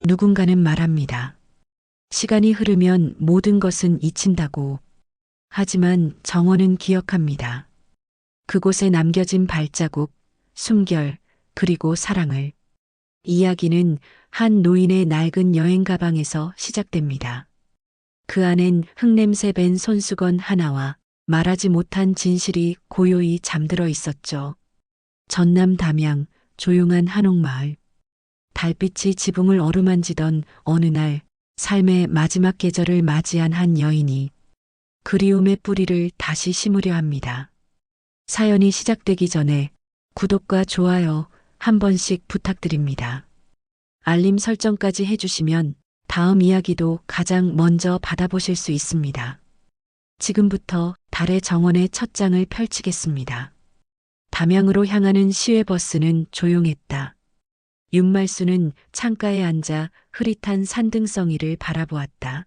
누군가는 말합니다. 시간이 흐르면 모든 것은 잊힌다고. 하지만 정원은 기억합니다. 그곳에 남겨진 발자국, 숨결, 그리고 사랑을. 이야기는 한 노인의 낡은 여행 가방에서 시작됩니다. 그 안엔 흙냄새 밴 손수건 하나와 말하지 못한 진실이 고요히 잠들어 있었죠. 전남 담양 조용한 한옥마을. 달빛이 지붕을 어루만지던 어느 날 삶의 마지막 계절을 맞이한 한 여인이 그리움의 뿌리를 다시 심으려 합니다. 사연이 시작되기 전에 구독과 좋아요 한 번씩 부탁드립니다. 알림 설정까지 해주시면 다음 이야기도 가장 먼저 받아보실 수 있습니다. 지금부터 달의 정원의 첫 장을 펼치겠습니다. 담양으로 향하는 시외버스는 조용했다. 윤말수는 창가에 앉아 흐릿한 산등성이를 바라보았다.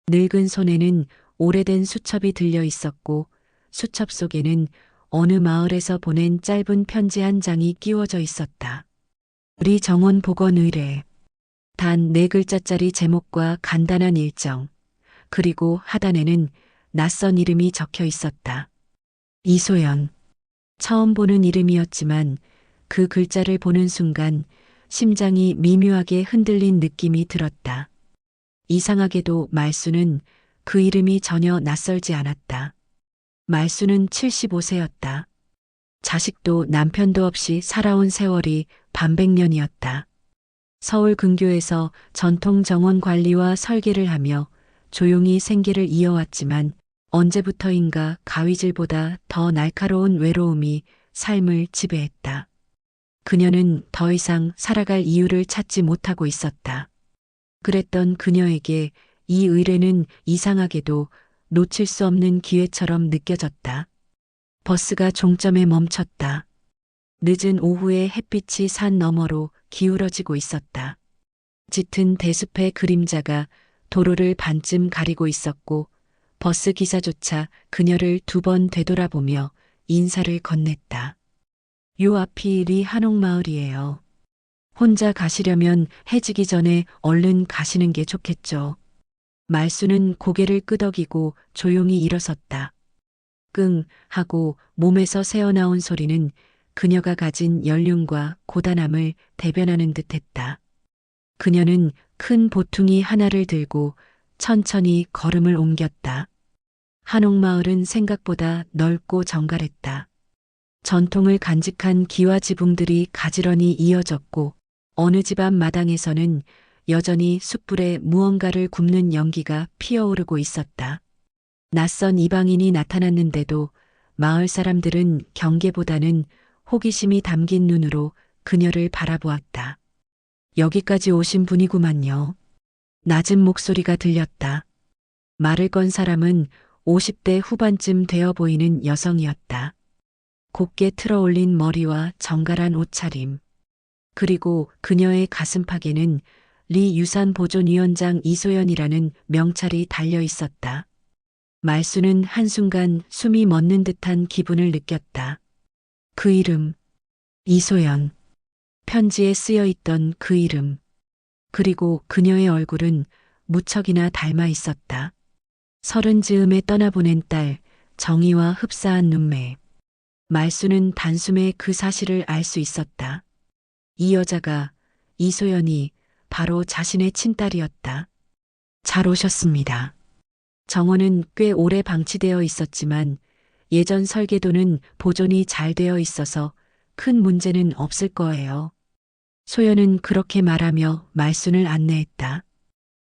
늙은 손에는 오래된 수첩이 들려 있었고 수첩 속에는 어느 마을에서 보낸 짧은 편지 한 장이 끼워져 있었다. 우리 정원 복원 의뢰. 단 4글자짜리 제목과 간단한 일정, 그리고 하단에는 낯선 이름이 적혀 있었다. 이소연. 처음 보는 이름이었지만 그 글자를 보는 순간 심장이 미묘하게 흔들린 느낌이 들었다. 이상하게도 말수는 그 이름이 전혀 낯설지 않았다. 말수는 75세였다. 자식도 남편도 없이 살아온 세월이 반백년이었다. 서울 근교에서 전통 정원 관리와 설계를 하며 조용히 생계를 이어왔지만 언제부터인가 가위질보다 더 날카로운 외로움이 삶을 지배했다. 그녀는 더 이상 살아갈 이유를 찾지 못하고 있었다. 그랬던 그녀에게 이 의뢰는 이상하게도 놓칠 수 없는 기회처럼 느껴졌다. 버스가 종점에 멈췄다. 늦은 오후에 햇빛이 산 너머로 기울어지고 있었다. 짙은 대숲의 그림자가 도로를 반쯤 가리고 있었고 버스 기사조차 그녀를 2번 되돌아보며 인사를 건넸다. 요 앞이 리 한옥마을이에요. 혼자 가시려면 해지기 전에 얼른 가시는 게 좋겠죠. 말수는 고개를 끄덕이고 조용히 일어섰다. 끙 하고 몸에서 새어나온 소리는 그녀가 가진 연륜과 고단함을 대변하는 듯했다. 그녀는 큰 보퉁이 하나를 들고 천천히 걸음을 옮겼다. 한옥마을은 생각보다 넓고 정갈했다. 전통을 간직한 기와 지붕들이 가지런히 이어졌고 어느 집 앞 마당에서는 여전히 숯불에 무언가를 굽는 연기가 피어오르고 있었다. 낯선 이방인이 나타났는데도 마을 사람들은 경계보다는 호기심이 담긴 눈으로 그녀를 바라보았다. 여기까지 오신 분이구만요. 낮은 목소리가 들렸다. 말을 건 사람은 50대 후반쯤 되어 보이는 여성이었다. 곱게 틀어올린 머리와 정갈한 옷차림. 그리고 그녀의 가슴팍에는 리 유산보존위원장 이소연이라는 명찰이 달려 있었다. 말수는 한순간 숨이 멎는 듯한 기분을 느꼈다. 그 이름, 이소연. 편지에 쓰여 있던 그 이름. 그리고 그녀의 얼굴은 무척이나 닮아 있었다. 30 즈음에 떠나보낸 딸, 정의와 흡사한 눈매. 말수는 단숨에 그 사실을 알 수 있었다. 이 여자가, 이소연이 바로 자신의 친딸이었다. 잘 오셨습니다. 정원은 꽤 오래 방치되어 있었지만 예전 설계도는 보존이 잘 되어 있어서 큰 문제는 없을 거예요. 소연은 그렇게 말하며 말순을 안내했다.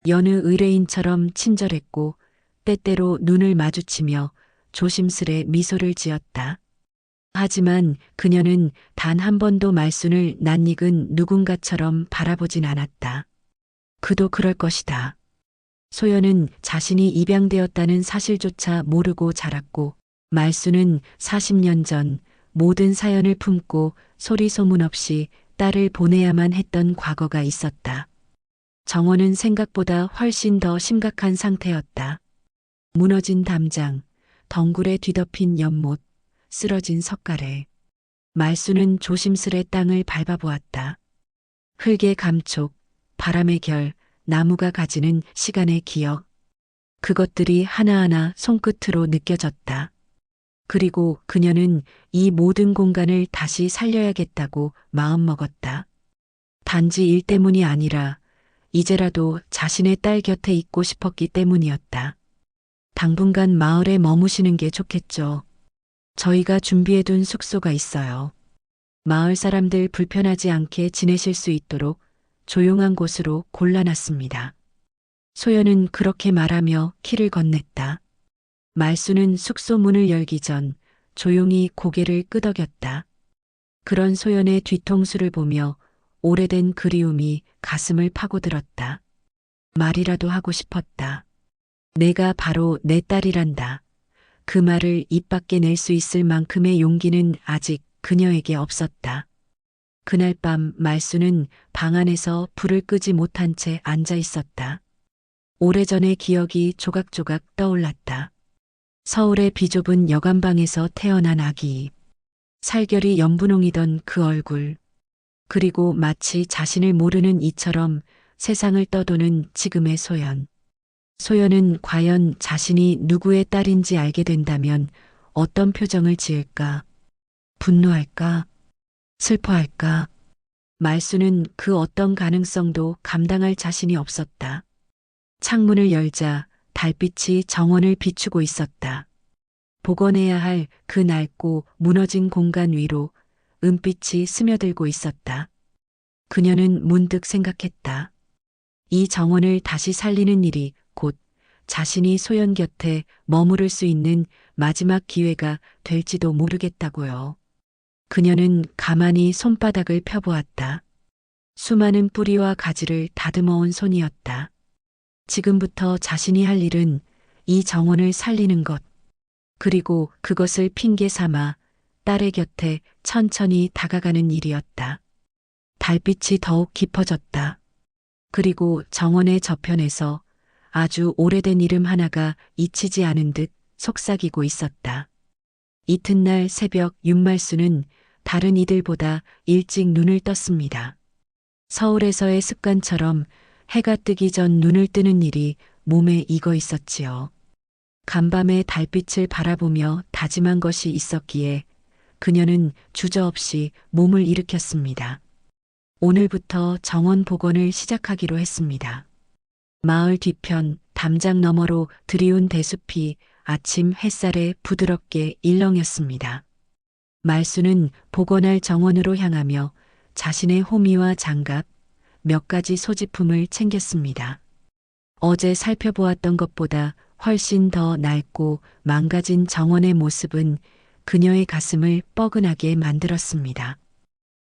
여느 의뢰인처럼 친절했고 때때로 눈을 마주치며 조심스레 미소를 지었다. 하지만 그녀는 단 한 번도 말순을 낯익은 누군가처럼 바라보진 않았다. 그도 그럴 것이다. 소연은 자신이 입양되었다는 사실조차 모르고 자랐고 말순은 40년 전 모든 사연을 품고 소리 소문 없이 딸을 보내야만 했던 과거가 있었다. 정원은 생각보다 훨씬 더 심각한 상태였다. 무너진 담장, 덩굴에 뒤덮인 연못, 쓰러진 석가래. 말수는 조심스레 땅을 밟아보았다. 흙의 감촉, 바람의 결, 나무가 가지는 시간의 기억. 그것들이 하나하나 손끝으로 느껴졌다. 그리고 그녀는 이 모든 공간을 다시 살려야겠다고 마음먹었다. 단지 일 때문이 아니라 이제라도 자신의 딸 곁에 있고 싶었기 때문이었다. 당분간 마을에 머무시는 게 좋겠죠. 저희가 준비해둔 숙소가 있어요. 마을 사람들 불편하지 않게 지내실 수 있도록 조용한 곳으로 골라놨습니다. 소연은 그렇게 말하며 키를 건넸다. 말수는 숙소 문을 열기 전 조용히 고개를 끄덕였다. 그런 소연의 뒤통수를 보며 오래된 그리움이 가슴을 파고들었다. 말이라도 하고 싶었다. 내가 바로 내 딸이란다. 그 말을 입 밖에 낼 수 있을 만큼의 용기는 아직 그녀에게 없었다. 그날 밤 말수는 방 안에서 불을 끄지 못한 채 앉아 있었다. 오래전의 기억이 조각조각 떠올랐다. 서울의 비좁은 여관방에서 태어난 아기. 살결이 연분홍이던 그 얼굴. 그리고 마치 자신을 모르는 이처럼 세상을 떠도는 지금의 소연. 소연은 과연 자신이 누구의 딸인지 알게 된다면 어떤 표정을 지을까? 분노할까? 슬퍼할까? 말수는 그 어떤 가능성도 감당할 자신이 없었다. 창문을 열자 달빛이 정원을 비추고 있었다. 복원해야 할 그 낡고 무너진 공간 위로 은빛이 스며들고 있었다. 그녀는 문득 생각했다. 이 정원을 다시 살리는 일이 곧 자신이 소연 곁에 머무를 수 있는 마지막 기회가 될지도 모르겠다고요. 그녀는 가만히 손바닥을 펴보았다. 수많은 뿌리와 가지를 다듬어온 손이었다. 지금부터 자신이 할 일은 이 정원을 살리는 것, 그리고 그것을 핑계 삼아 딸의 곁에 천천히 다가가는 일이었다. 달빛이 더욱 깊어졌다. 그리고 정원의 저편에서 아주 오래된 이름 하나가 잊히지 않은 듯 속삭이고 있었다. 이튿날 새벽 윤말수는 다른 이들보다 일찍 눈을 떴습니다. 서울에서의 습관처럼 해가 뜨기 전 눈을 뜨는 일이 몸에 익어 있었지요. 간밤의 달빛을 바라보며 다짐한 것이 있었기에 그녀는 주저없이 몸을 일으켰습니다. 오늘부터 정원 복원을 시작하기로 했습니다. 마을 뒤편 담장 너머로 드리운 대숲이 아침 햇살에 부드럽게 일렁였습니다. 말수는 복원할 정원으로 향하며 자신의 호미와 장갑, 몇 가지 소지품을 챙겼습니다. 어제 살펴보았던 것보다 훨씬 더 낡고 망가진 정원의 모습은 그녀의 가슴을 뻐근하게 만들었습니다.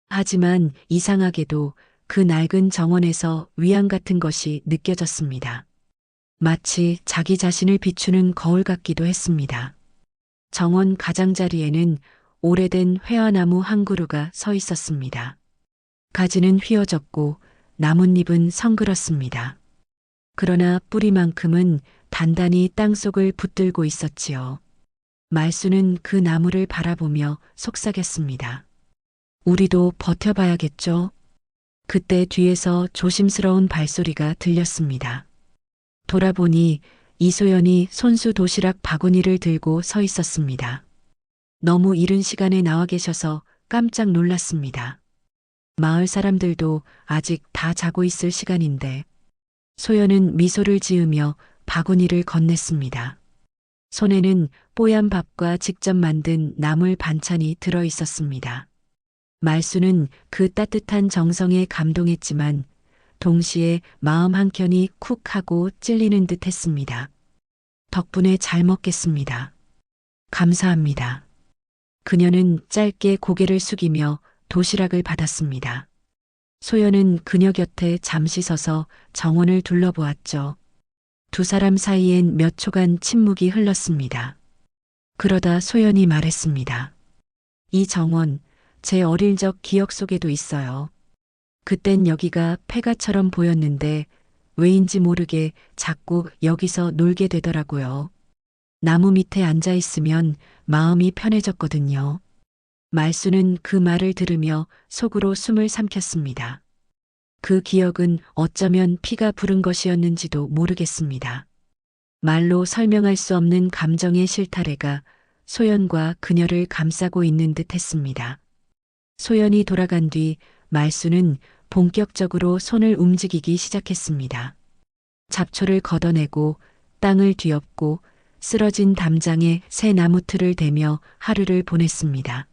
하지만 이상하게도 그 낡은 정원에서 위안 같은 것이 느껴졌습니다. 마치 자기 자신을 비추는 거울 같기도 했습니다. 정원 가장자리에는 오래된 회화나무 한 그루가 서 있었습니다. 가지는 휘어졌고 나뭇잎은 성그렇습니다. 그러나 뿌리만큼은 단단히 땅속을 붙들고 있었지요. 말수는 그 나무를 바라보며 속삭였습니다. 우리도 버텨봐야겠죠? 그때 뒤에서 조심스러운 발소리가 들렸습니다. 돌아보니 이소연이 손수 도시락 바구니를 들고 서 있었습니다. 너무 이른 시간에 나와 계셔서 깜짝 놀랐습니다. 마을 사람들도 아직 다 자고 있을 시간인데 소연은 미소를 지으며 바구니를 건넸습니다. 손에는 뽀얀 밥과 직접 만든 나물 반찬이 들어 있었습니다. 말수는 그 따뜻한 정성에 감동했지만 동시에 마음 한켠이 쿡 하고 찔리는 듯 했습니다. 덕분에 잘 먹겠습니다. 감사합니다. 그녀는 짧게 고개를 숙이며 도시락을 받았습니다. 소연은 그녀 곁에 잠시 서서 정원을 둘러보았죠. 두 사람 사이엔 몇 초간 침묵이 흘렀습니다. 그러다 소연이 말했습니다. 이 정원, 제 어릴 적 기억 속에도 있어요. 그땐 여기가 폐가처럼 보였는데 왜인지 모르게 자꾸 여기서 놀게 되더라고요. 나무 밑에 앉아 있으면 마음이 편해졌거든요. 말수는 그 말을 들으며 속으로 숨을 삼켰습니다. 그 기억은 어쩌면 피가 부른 것이었는지도 모르겠습니다. 말로 설명할 수 없는 감정의 실타래가 소연과 그녀를 감싸고 있는 듯 했습니다. 소연이 돌아간 뒤 말수는 본격적으로 손을 움직이기 시작했습니다. 잡초를 걷어내고 땅을 뒤엎고 쓰러진 담장에 새 나무틀을 대며 하루를 보냈습니다.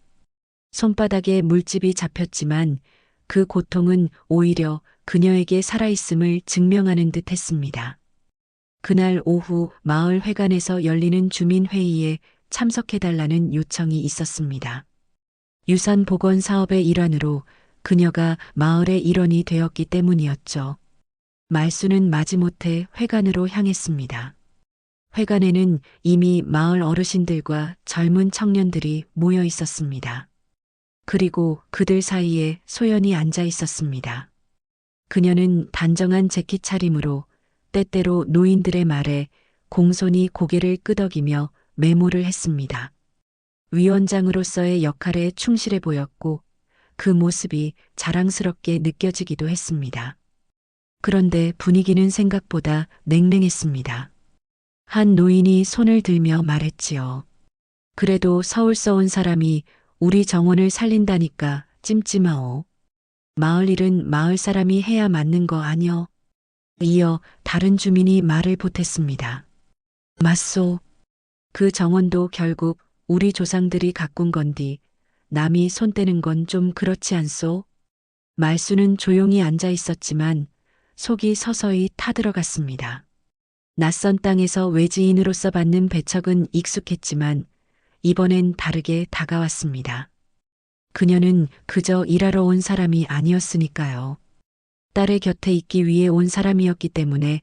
손바닥에 물집이 잡혔지만 그 고통은 오히려 그녀에게 살아있음을 증명하는 듯 했습니다. 그날 오후 마을 회관에서 열리는 주민회의에 참석해달라는 요청이 있었습니다. 유산 복원 사업의 일환으로 그녀가 마을의 일원이 되었기 때문이었죠. 말수는 마지못해 회관으로 향했습니다. 회관에는 이미 마을 어르신들과 젊은 청년들이 모여 있었습니다. 그리고 그들 사이에 소연이 앉아 있었습니다. 그녀는 단정한 재킷 차림으로 때때로 노인들의 말에 공손히 고개를 끄덕이며 메모를 했습니다. 위원장으로서의 역할에 충실해 보였고 그 모습이 자랑스럽게 느껴지기도 했습니다. 그런데 분위기는 생각보다 냉랭했습니다. 한 노인이 손을 들며 말했지요. 그래도 서울서 온 사람이 우리 정원을 살린다니까 찜찜하오. 마을 일은 마을 사람이 해야 맞는 거 아니여. 이어 다른 주민이 말을 보탰습니다. 맞소. 그 정원도 결국 우리 조상들이 가꾼 건디 남이 손 떼는 건 좀 그렇지 않소? 말수는 조용히 앉아 있었지만 속이 서서히 타들어갔습니다. 낯선 땅에서 외지인으로서 받는 배척은 익숙했지만 이번엔 다르게 다가왔습니다. 그녀는 그저 일하러 온 사람이 아니었으니까요. 딸의 곁에 있기 위해 온 사람이었기 때문에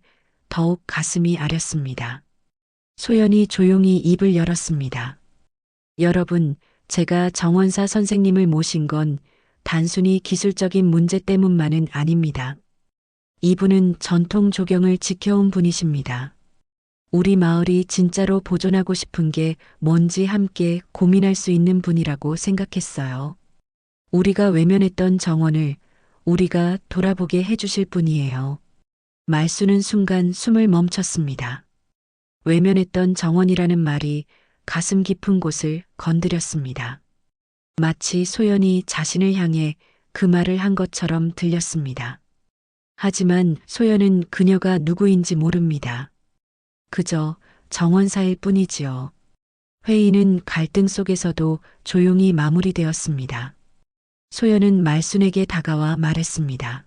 더욱 가슴이 아렸습니다. 소연이 조용히 입을 열었습니다. 여러분, 제가 정원사 선생님을 모신 건 단순히 기술적인 문제 때문만은 아닙니다. 이분은 전통 조경을 지켜온 분이십니다. 우리 마을이 진짜로 보존하고 싶은 게 뭔지 함께 고민할 수 있는 분이라고 생각했어요. 우리가 외면했던 정원을 우리가 돌아보게 해주실 분이에요. 말수는 순간 숨을 멈췄습니다. 외면했던 정원이라는 말이 가슴 깊은 곳을 건드렸습니다. 마치 소연이 자신을 향해 그 말을 한 것처럼 들렸습니다. 하지만 소연은 그녀가 누구인지 모릅니다. 그저 정원사일 뿐이지요. 회의는 갈등 속에서도 조용히 마무리되었습니다. 소연은 말순에게 다가와 말했습니다.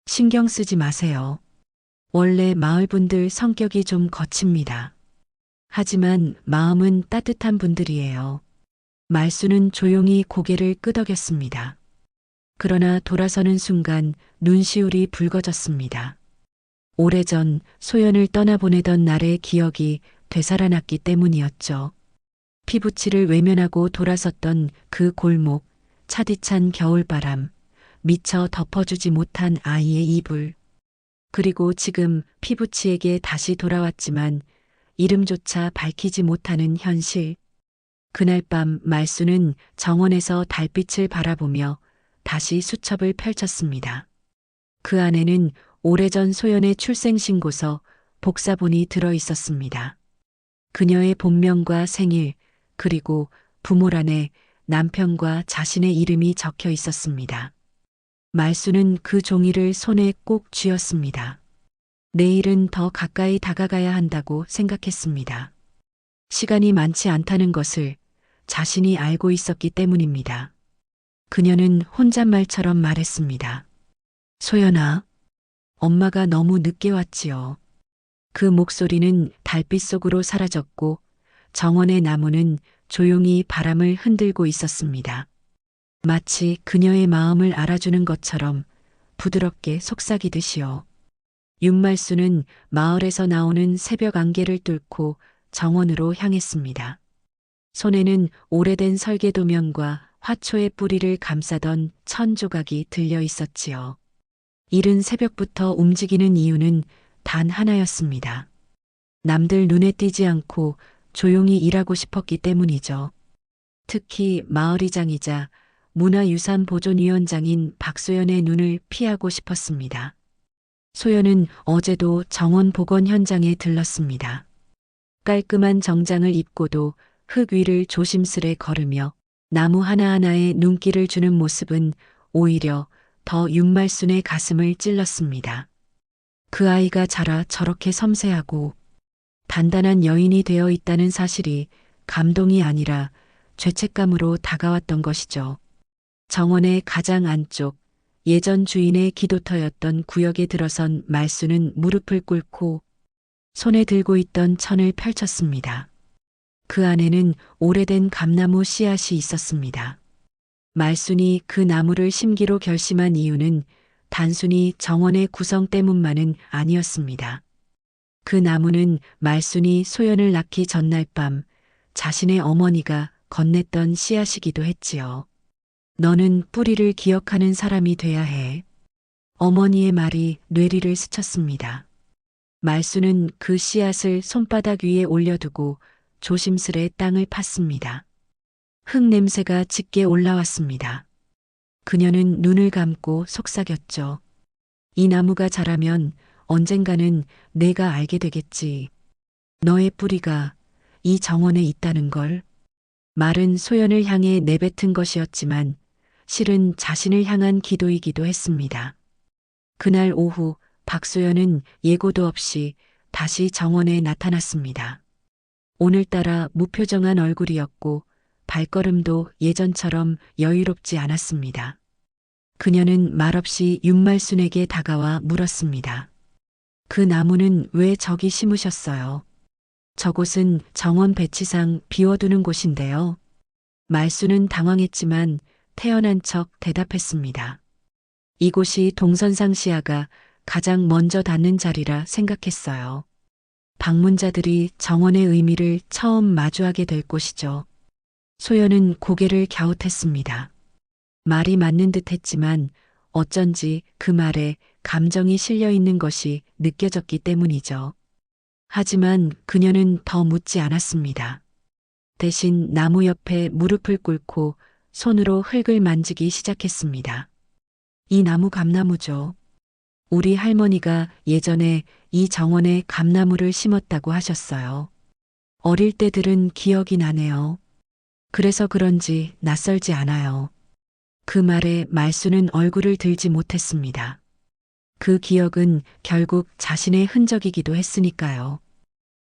신경 쓰지 마세요. 원래 마을분들 성격이 좀 거칩니다. 하지만 마음은 따뜻한 분들이에요. 말수는 조용히 고개를 끄덕였습니다. 그러나 돌아서는 순간 눈시울이 붉어졌습니다. 오래전 소연을 떠나보내던 날의 기억이 되살아났기 때문이었죠. 피부치를 외면하고 돌아섰던 그 골목, 차디찬 겨울바람, 미처 덮어주지 못한 아이의 이불. 그리고 지금 피부치에게 다시 돌아왔지만 이름조차 밝히지 못하는 현실. 그날 밤 말수는 정원에서 달빛을 바라보며 다시 수첩을 펼쳤습니다. 그 안에는 오래전 소연의 출생신고서, 복사본이 들어 있었습니다. 그녀의 본명과 생일, 그리고 부모란에 남편과 자신의 이름이 적혀 있었습니다. 말수는 그 종이를 손에 꼭 쥐었습니다. 내일은 더 가까이 다가가야 한다고 생각했습니다. 시간이 많지 않다는 것을 자신이 알고 있었기 때문입니다. 그녀는 혼잣말처럼 말했습니다. 소연아, 엄마가 너무 늦게 왔지요. 그 목소리는 달빛 속으로 사라졌고 정원의 나무는 조용히 바람을 흔들고 있었습니다. 마치 그녀의 마음을 알아주는 것처럼 부드럽게 속삭이듯이요. 윤말수는 마을에서 나오는 새벽 안개를 뚫고 정원으로 향했습니다. 손에는 오래된 설계 도면과 화초의 뿌리를 감싸던 천 조각이 들려 있었지요. 이른 새벽부터 움직이는 이유는 단 하나였습니다. 남들 눈에 띄지 않고 조용히 일하고 싶었기 때문이죠. 특히 마을이장이자 문화유산보존위원장인 박소연의 눈을 피하고 싶었습니다. 소연은 어제도 정원 복원 현장에 들렀습니다. 깔끔한 정장을 입고도 흙 위를 조심스레 걸으며 나무 하나하나에 눈길을 주는 모습은 오히려 더 윤말순의 가슴을 찔렀습니다. 그 아이가 자라 저렇게 섬세하고 단단한 여인이 되어 있다는 사실이 감동이 아니라 죄책감으로 다가왔던 것이죠. 정원의 가장 안쪽 예전 주인의 기도터였던 구역에 들어선 말수는 무릎을 꿇고 손에 들고 있던 천을 펼쳤습니다. 그 안에는 오래된 감나무 씨앗이 있었습니다. 말순이 그 나무를 심기로 결심한 이유는 단순히 정원의 구성 때문만은 아니었습니다. 그 나무는 말순이 소연을 낳기 전날 밤 자신의 어머니가 건넸던 씨앗이기도 했지요. 너는 뿌리를 기억하는 사람이 돼야 해. 어머니의 말이 뇌리를 스쳤습니다. 말수는 그 씨앗을 손바닥 위에 올려두고 조심스레 땅을 팠습니다. 흙 냄새가 짙게 올라왔습니다. 그녀는 눈을 감고 속삭였죠. 이 나무가 자라면 언젠가는 내가 알게 되겠지. 너의 뿌리가 이 정원에 있다는 걸. 말은 소연을 향해 내뱉은 것이었지만 실은 자신을 향한 기도이기도 했습니다. 그날 오후 박소연은 예고도 없이 다시 정원에 나타났습니다. 오늘따라 무표정한 얼굴이었고 발걸음도 예전처럼 여유롭지 않았습니다. 그녀는 말없이 윤말순에게 다가와 물었습니다. 그 나무는 왜 저기 심으셨어요? 저곳은 정원 배치상 비워두는 곳인데요. 말수는 당황했지만 태연한 척 대답했습니다. 이곳이 동선상 시야가 가장 먼저 닿는 자리라 생각했어요. 방문자들이 정원의 의미를 처음 마주하게 될 곳이죠. 소연은 고개를 갸웃했습니다. 말이 맞는 듯 했지만 어쩐지 그 말에 감정이 실려 있는 것이 느껴졌기 때문이죠. 하지만 그녀는 더 묻지 않았습니다. 대신 나무 옆에 무릎을 꿇고 손으로 흙을 만지기 시작했습니다. 이 나무 감나무죠. 우리 할머니가 예전에 이 정원에 감나무를 심었다고 하셨어요. 어릴 때 들은 기억이 나네요. 그래서 그런지 낯설지 않아요. 그 말에 말수는 얼굴을 들지 못했습니다. 그 기억은 결국 자신의 흔적이기도 했으니까요.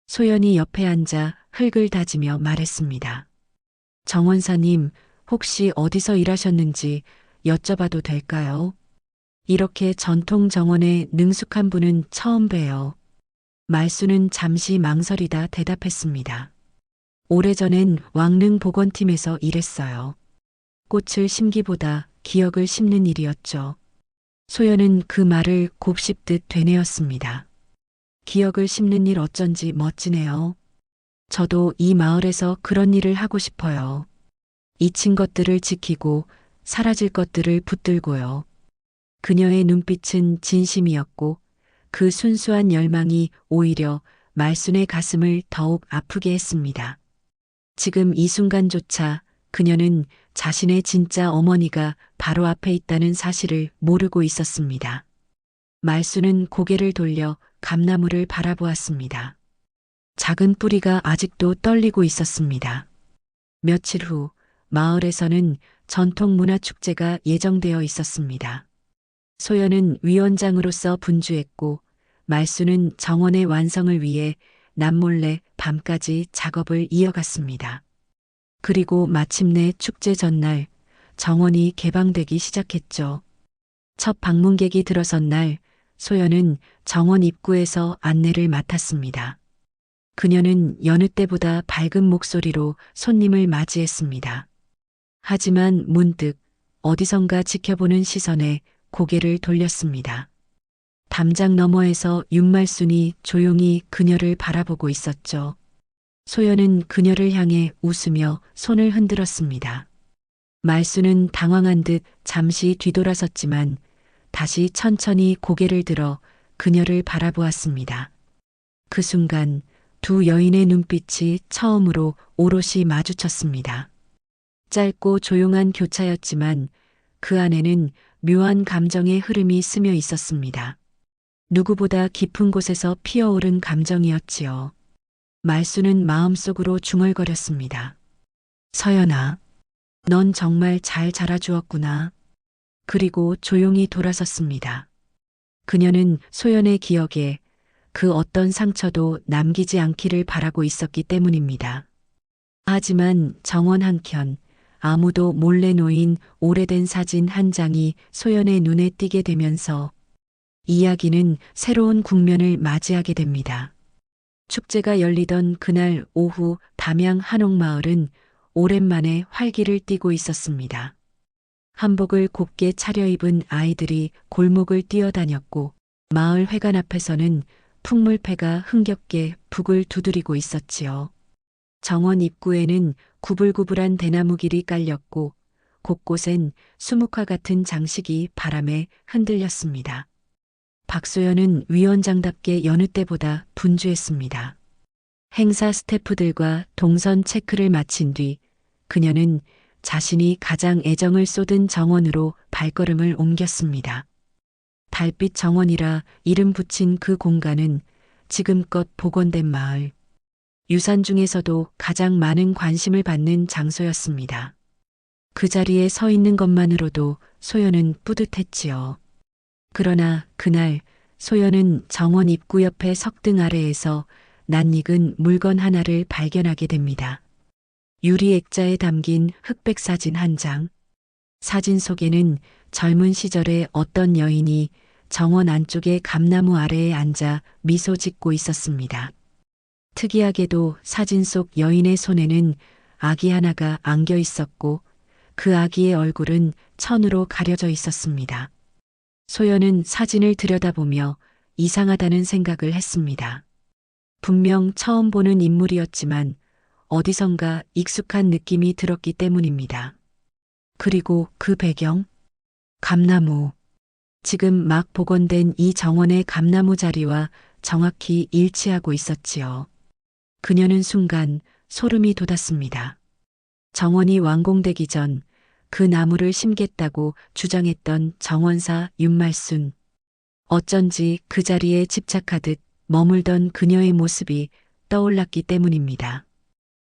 소연이 옆에 앉아 흙을 다지며 말했습니다. 정원사님, 혹시 어디서 일하셨는지 여쭤봐도 될까요? 이렇게 전통 정원에 능숙한 분은 처음 봬요. 말수는 잠시 망설이다 대답했습니다. 오래전엔 왕릉 복원팀에서 일했어요. 꽃을 심기보다 기억을 심는 일이었죠. 소연은 그 말을 곱씹듯 되뇌었습니다. 기억을 심는 일 어쩐지 멋지네요. 저도 이 마을에서 그런 일을 하고 싶어요. 잊힌 것들을 지키고 사라질 것들을 붙들고요. 그녀의 눈빛은 진심이었고 그 순수한 열망이 오히려 말순의 가슴을 더욱 아프게 했습니다. 지금 이 순간조차 그녀는 자신의 진짜 어머니가 바로 앞에 있다는 사실을 모르고 있었습니다. 말수는 고개를 돌려 감나무를 바라보았습니다. 작은 뿌리가 아직도 떨리고 있었습니다. 며칠 후 마을에서는 전통문화축제가 예정되어 있었습니다. 소연은 위원장으로서 분주했고 말수는 정원의 완성을 위해 남몰래 밤까지 작업을 이어갔습니다. 그리고 마침내 축제 전날 정원이 개방되기 시작했죠. 첫 방문객이 들어선 날 소연은 정원 입구에서 안내를 맡았습니다. 그녀는 여느 때보다 밝은 목소리로 손님을 맞이했습니다. 하지만 문득 어디선가 지켜보는 시선에 고개를 돌렸습니다. 담장 너머에서 윤말순이 조용히 그녀를 바라보고 있었죠. 소연은 그녀를 향해 웃으며 손을 흔들었습니다. 말수는 당황한 듯 잠시 뒤돌아섰지만 다시 천천히 고개를 들어 그녀를 바라보았습니다. 그 순간 두 여인의 눈빛이 처음으로 오롯이 마주쳤습니다. 짧고 조용한 교차였지만 그 안에는 묘한 감정의 흐름이 스며 있었습니다. 누구보다 깊은 곳에서 피어오른 감정이었지요. 말수는 마음속으로 중얼거렸습니다. 서연아, 넌 정말 잘 자라주었구나. 그리고 조용히 돌아섰습니다. 그녀는 소연의 기억에 그 어떤 상처도 남기지 않기를 바라고 있었기 때문입니다. 하지만 정원 한켠 아무도 몰래 놓인 오래된 사진 한 장이 소연의 눈에 띄게 되면서 이야기는 새로운 국면을 맞이하게 됩니다. 축제가 열리던 그날 오후 담양 한옥마을은 오랜만에 활기를 띠고 있었습니다. 한복을 곱게 차려입은 아이들이 골목을 뛰어다녔고 마을 회관 앞에서는 풍물패가 흥겹게 북을 두드리고 있었지요. 정원 입구에는 구불구불한 대나무 길이 깔렸고 곳곳엔 수묵화 같은 장식이 바람에 흔들렸습니다. 박소연은 위원장답게 여느 때보다 분주했습니다. 행사 스태프들과 동선 체크를 마친 뒤 그녀는 자신이 가장 애정을 쏟은 정원으로 발걸음을 옮겼습니다. 달빛 정원이라 이름 붙인 그 공간은 지금껏 복원된 마을, 유산 중에서도 가장 많은 관심을 받는 장소였습니다. 그 자리에 서 있는 것만으로도 소연은 뿌듯했지요. 그러나 그날 소연은 정원 입구 옆의 석등 아래에서 낯익은 물건 하나를 발견하게 됩니다. 유리 액자에 담긴 흑백 사진 한 장. 사진 속에는 젊은 시절의 어떤 여인이 정원 안쪽의 감나무 아래에 앉아 미소 짓고 있었습니다. 특이하게도 사진 속 여인의 손에는 아기 하나가 안겨 있었고 그 아기의 얼굴은 천으로 가려져 있었습니다. 소연은 사진을 들여다보며 이상하다는 생각을 했습니다. 분명 처음 보는 인물이었지만 어디선가 익숙한 느낌이 들었기 때문입니다. 그리고 그 배경? 감나무. 지금 막 복원된 이 정원의 감나무 자리와 정확히 일치하고 있었지요. 그녀는 순간 소름이 돋았습니다. 정원이 완공되기 전 그 나무를 심겠다고 주장했던 정원사 윤말순. 어쩐지 그 자리에 집착하듯 머물던 그녀의 모습이 떠올랐기 때문입니다.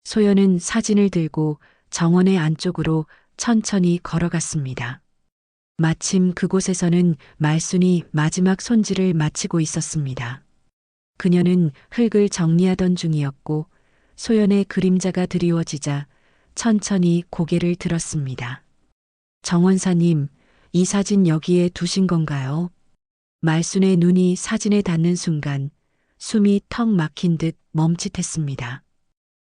소연은 사진을 들고 정원의 안쪽으로 천천히 걸어갔습니다. 마침 그곳에서는 말순이 마지막 손질을 마치고 있었습니다. 그녀는 흙을 정리하던 중이었고 소연의 그림자가 드리워지자 천천히 고개를 들었습니다. 정원사님, 이 사진 여기에 두신 건가요? 말순의 눈이 사진에 닿는 순간 숨이 턱 막힌 듯 멈칫했습니다.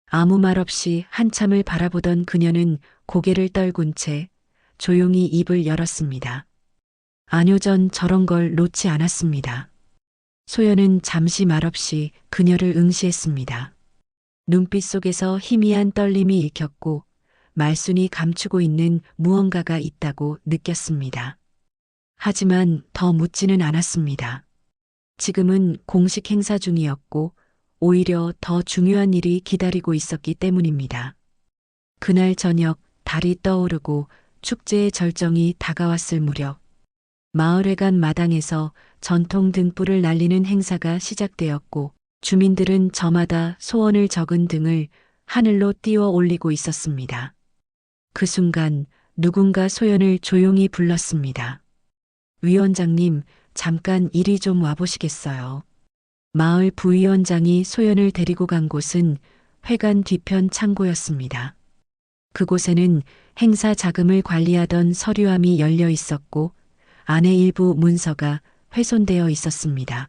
아무 말 없이 한참을 바라보던 그녀는 고개를 떨군 채 조용히 입을 열었습니다. 아뇨, 전 저런 걸 놓지 않았습니다. 소연은 잠시 말없이 그녀를 응시했습니다. 눈빛 속에서 희미한 떨림이 읽혔고 말순이 감추고 있는 무언가가 있다고 느꼈습니다. 하지만 더 묻지는 않았습니다. 지금은 공식 행사 중이었고 오히려 더 중요한 일이 기다리고 있었기 때문입니다. 그날 저녁 달이 떠오르고 축제의 절정이 다가왔을 무렵 마을회관 마당에서 전통 등불을 날리는 행사가 시작되었고 주민들은 저마다 소원을 적은 등을 하늘로 띄워 올리고 있었습니다. 그 순간 누군가 소연을 조용히 불렀습니다. 위원장님, 잠깐 이리 좀 와보시겠어요? 마을 부위원장이 소연을 데리고 간 곳은 회관 뒤편 창고였습니다. 그곳에는 행사 자금을 관리하던 서류함이 열려 있었고 안에 일부 문서가 훼손되어 있었습니다.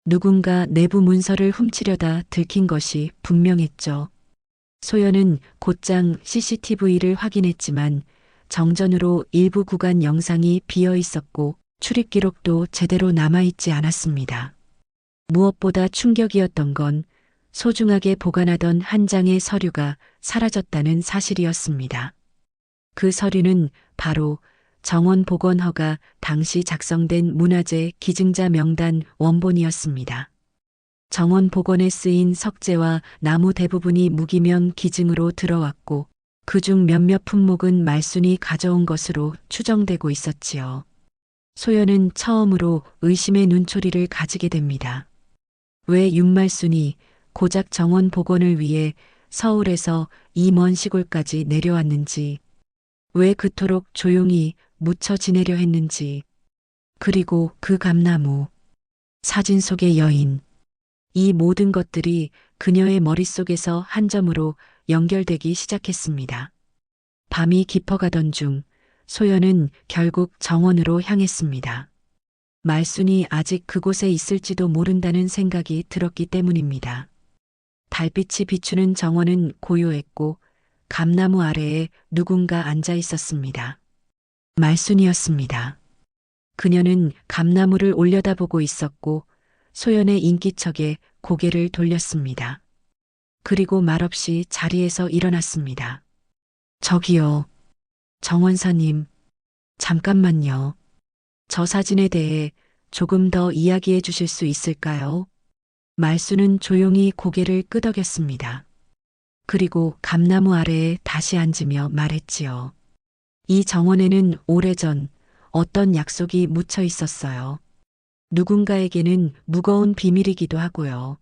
누군가 내부 문서를 훔치려다 들킨 것이 분명했죠. 소연은 곧장 CCTV를 확인했지만 정전으로 일부 구간 영상이 비어 있었고 출입 기록도 제대로 남아있지 않았습니다. 무엇보다 충격이었던 건 소중하게 보관하던 한 장의 서류가 사라졌다는 사실이었습니다. 그 서류는 바로 정원 복원 허가 당시 작성된 문화재 기증자 명단 원본이었습니다. 정원 복원에 쓰인 석재와 나무 대부분이 무기명 기증으로 들어왔고 그중 몇몇 품목은 말순이 가져온 것으로 추정되고 있었지요. 소연은 처음으로 의심의 눈초리를 가지게 됩니다. 왜 윤말순이 고작 정원 복원을 위해 서울에서 이 먼 시골까지 내려왔는지, 왜 그토록 조용히 묻혀 지내려 했는지, 그리고 그 감나무, 사진 속의 여인, 이 모든 것들이 그녀의 머릿속에서 한 점으로 연결되기 시작했습니다. 밤이 깊어가던 중 소연은 결국 정원으로 향했습니다. 말순이 아직 그곳에 있을지도 모른다는 생각이 들었기 때문입니다. 달빛이 비추는 정원은 고요했고 감나무 아래에 누군가 앉아 있었습니다. 말순이었습니다. 그녀는 감나무를 올려다보고 있었고 소연의 인기척에 고개를 돌렸습니다. 그리고 말없이 자리에서 일어났습니다. 저기요, 정원사님, 잠깐만요. 저 사진에 대해 조금 더 이야기해 주실 수 있을까요? 말순은 조용히 고개를 끄덕였습니다. 그리고 감나무 아래에 다시 앉으며 말했지요. 이 정원에는 오래전 어떤 약속이 묻혀 있었어요. 누군가에게는 무거운 비밀이기도 하고요.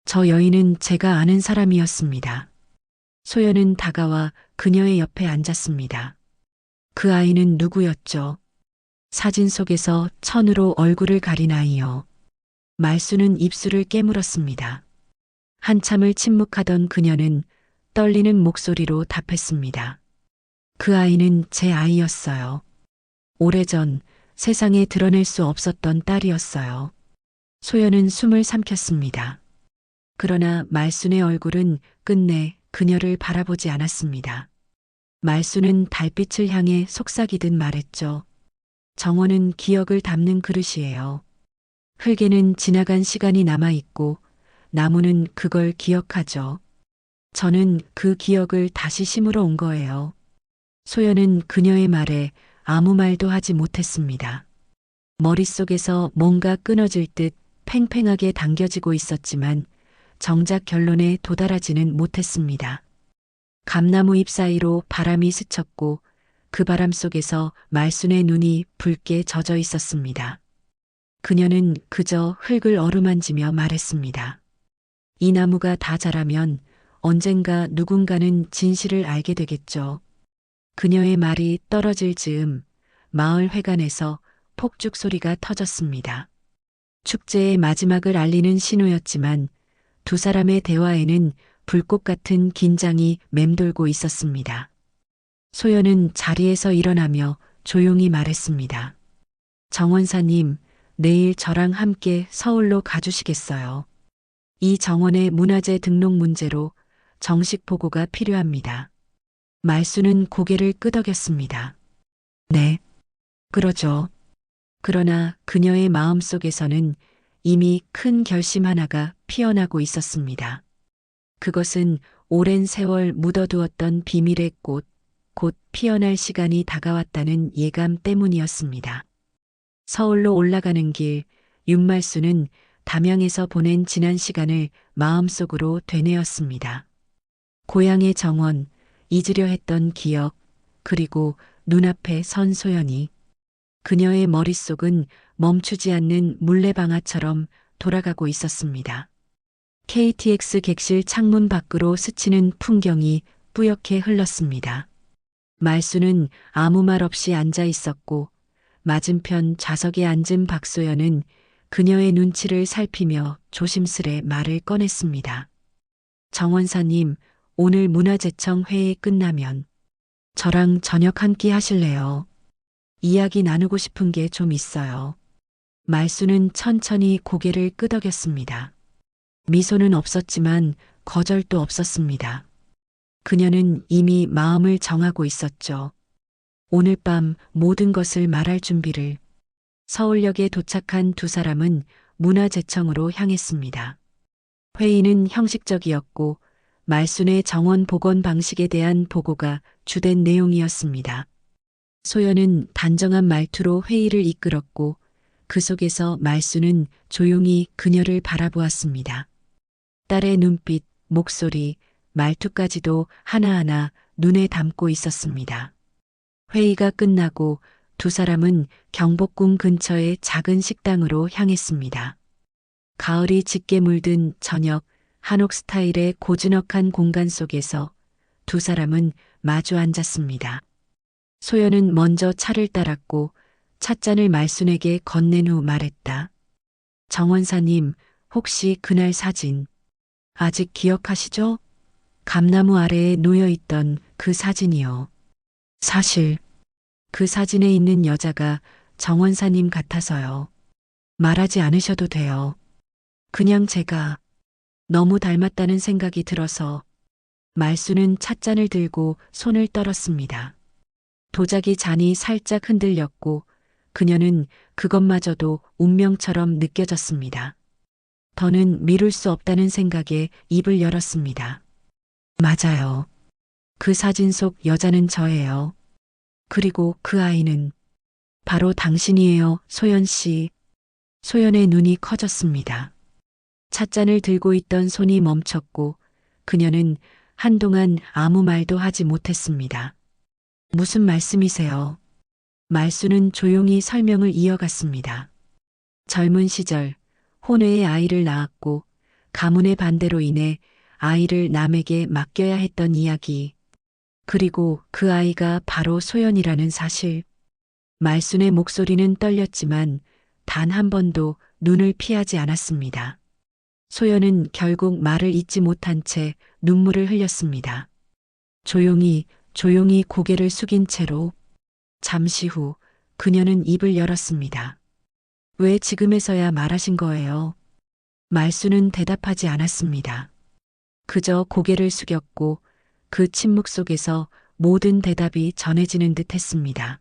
저 여인은 제가 아는 사람이었습니다. 소연은 다가와 그녀의 옆에 앉았습니다. 그 아이는 누구였죠? 사진 속에서 천으로 얼굴을 가린 아이요. 말순은 입술을 깨물었습니다. 한참을 침묵하던 그녀는 떨리는 목소리로 답했습니다. 그 아이는 제 아이였어요. 오래전 세상에 드러낼 수 없었던 딸이었어요. 소연은 숨을 삼켰습니다. 그러나 말순의 얼굴은 끝내 그녀를 바라보지 않았습니다. 말순은 달빛을 향해 속삭이듯 말했죠. 정원은 기억을 담는 그릇이에요. 흙에는 지나간 시간이 남아있고 나무는 그걸 기억하죠. 저는 그 기억을 다시 심으러 온 거예요. 소연은 그녀의 말에 아무 말도 하지 못했습니다. 머릿속에서 뭔가 끊어질 듯 팽팽하게 당겨지고 있었지만 정작 결론에 도달하지는 못했습니다. 감나무 잎 사이로 바람이 스쳤고 그 바람 속에서 말순의 눈이 붉게 젖어 있었습니다. 그녀는 그저 흙을 어루만지며 말했습니다. 이 나무가 다 자라면 언젠가 누군가는 진실을 알게 되겠죠. 그녀의 말이 떨어질 즈음 마을 회관에서 폭죽 소리가 터졌습니다. 축제의 마지막을 알리는 신호였지만 두 사람의 대화에는 불꽃 같은 긴장이 맴돌고 있었습니다. 소연은 자리에서 일어나며 조용히 말했습니다. 정원사님, 내일 저랑 함께 서울로 가주시겠어요? 이 정원의 문화재 등록 문제로 정식 보고가 필요합니다. 말순은 고개를 끄덕였습니다. 네, 그러죠. 그러나 그녀의 마음속에서는 이미 큰 결심 하나가 피어나고 있었습니다. 그것은 오랜 세월 묻어두었던 비밀의 꽃, 곧 피어날 시간이 다가왔다는 예감 때문이었습니다. 서울로 올라가는 길, 윤말순은 담양에서 보낸 지난 시간을 마음속으로 되뇌었습니다. 고향의 정원, 잊으려 했던 기억, 그리고 눈앞에 선 소연이. 그녀의 머릿속은 멈추지 않는 물레방아처럼 돌아가고 있었습니다. KTX 객실 창문 밖으로 스치는 풍경이 뿌옇게 흘렀습니다. 말순은 아무 말 없이 앉아 있었고 맞은편 좌석에 앉은 박소연은 그녀의 눈치를 살피며 조심스레 말을 꺼냈습니다. 정원사님, 오늘 문화재청 회의 끝나면 저랑 저녁 한 끼 하실래요? 이야기 나누고 싶은 게 좀 있어요. 말순은 천천히 고개를 끄덕였습니다. 미소는 없었지만 거절도 없었습니다. 그녀는 이미 마음을 정하고 있었죠. 오늘 밤 모든 것을 말할 준비를. 서울역에 도착한 두 사람은 문화재청으로 향했습니다. 회의는 형식적이었고 말순의 정원 복원 방식에 대한 보고가 주된 내용이었습니다. 소연은 단정한 말투로 회의를 이끌었고 그 속에서 말순은 조용히 그녀를 바라보았습니다. 딸의 눈빛, 목소리, 말투까지도 하나하나 눈에 담고 있었습니다. 회의가 끝나고 두 사람은 경복궁 근처의 작은 식당으로 향했습니다. 가을이 짙게 물든 저녁, 한옥 스타일의 고즈넉한 공간 속에서 두 사람은 마주 앉았습니다. 소연은 먼저 차를 따랐고 찻잔을 말순에게 건넨 후 말했다. 정원사님, 혹시 그날 사진 아직 기억하시죠? 감나무 아래에 놓여 있던 그 사진이요. 사실 그 사진에 있는 여자가 정원사님 같아서요. 말하지 않으셔도 돼요. 그냥 제가 너무 닮았다는 생각이 들어서. 말순은 찻잔을 들고 손을 떨었습니다. 도자기 잔이 살짝 흔들렸고 그녀는 그것마저도 운명처럼 느껴졌습니다. 더는 미룰 수 없다는 생각에 입을 열었습니다. 맞아요. 그 사진 속 여자는 저예요. 그리고 그 아이는 바로 당신이에요, 소연 씨. 소연의 눈이 커졌습니다. 찻잔을 들고 있던 손이 멈췄고 그녀는 한동안 아무 말도 하지 못했습니다. 무슨 말씀이세요? 말수는 조용히 설명을 이어갔습니다. 젊은 시절 혼외의 아이를 낳았고 가문의 반대로 인해 아이를 남에게 맡겨야 했던 이야기. 그리고 그 아이가 바로 소연이라는 사실. 말순의 목소리는 떨렸지만 단 한 번도 눈을 피하지 않았습니다. 소연은 결국 말을 잇지 못한 채 눈물을 흘렸습니다. 조용히 고개를 숙인 채로 잠시 후 그녀는 입을 열었습니다. 왜 지금에서야 말하신 거예요? 말수는 대답하지 않았습니다. 그저 고개를 숙였고 그 침묵 속에서 모든 대답이 전해지는 듯 했습니다.